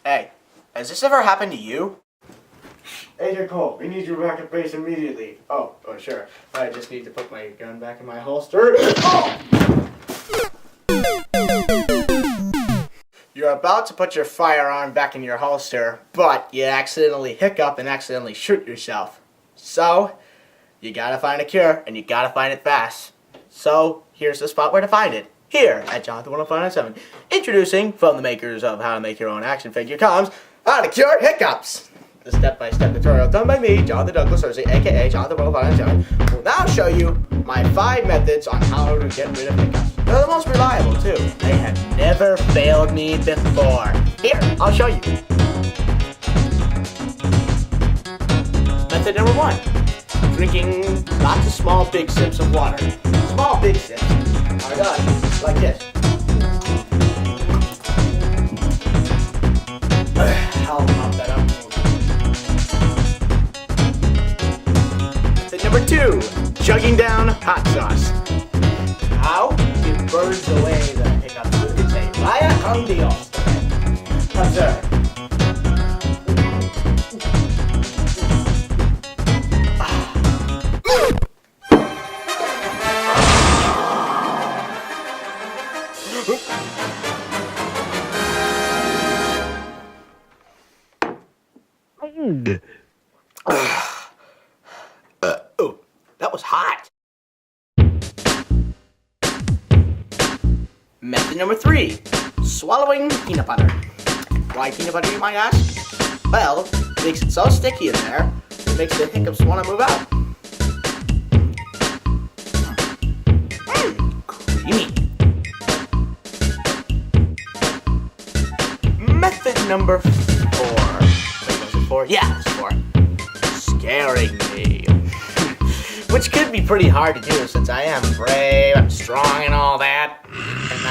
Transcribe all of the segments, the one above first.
Hey, has this ever happened to you? Agent Cole, we need you back at base immediately. Oh, sure. I just need to put my gun back in my holster. Oh! You're about to put your firearm back in your holster, but you accidentally hiccup and accidentally shoot yourself. So, you gotta find a cure, and you gotta find it fast. So, here's the spot where to find it. Here at Jonathan 105.7. Introducing, from the makers of How to Make Your Own Action Figure, comes How to Cure Hiccups. The step-by-step tutorial done by me, Jonathan Douglas Hersey, aka Jonathan 105.7, will now show you my 5 methods on how to get rid of hiccups. They're the most reliable, too. They have never failed me before. Here, I'll show you. Method number 1. Drinking lots of small, big sips of water. Small, big sips are done like this. I'll pop that up. Method number 2. Chugging down hot sauce. How? It burns away the hiccups. You could say, via con Dios. Observe. Oh, that was hot. Method number 3, swallowing peanut butter. Why peanut butter, you might ask? Well, it makes it so sticky in there, it makes the hiccups want to move out. Creamy. Method number 4. Wait, was it 4? Yeah, it's 4. Scaring me. Which could be pretty hard to do since I am brave, I'm strong and all that. And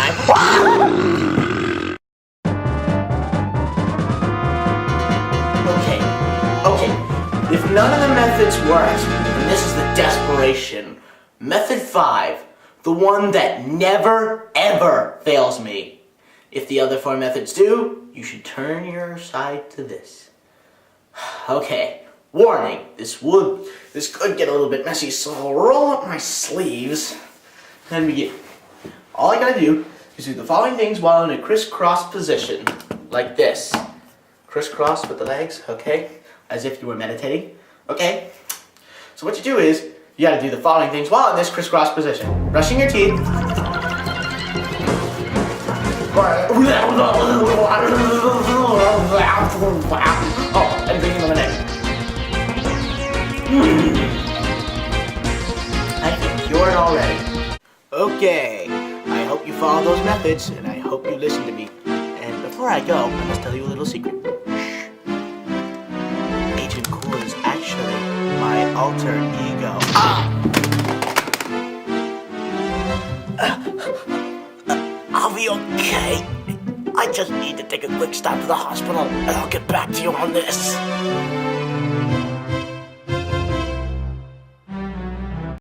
Okay. If none of the methods worked, then this is the desperation. Method 5. The one that never, ever fails me. If the other 4 methods do, you should turn your side to this. Okay. Warning, this could get a little bit messy, so I'll roll up my sleeves and begin. All I gotta do is do the following things while in a crisscross position, like this. Crisscross with the legs, okay? As if you were meditating, okay? So what you do is, you gotta do the following things while in this crisscross position. Brushing your teeth. Oh, and drinking lemonade. I can cure it already. Okay, I hope you follow those methods, and I hope you listen to me. And before I go, I must tell you a little secret. Shh. Agent Cool is actually my alter ego. I'll be okay. I just need to take a quick stop to the hospital, and I'll get back to you on this.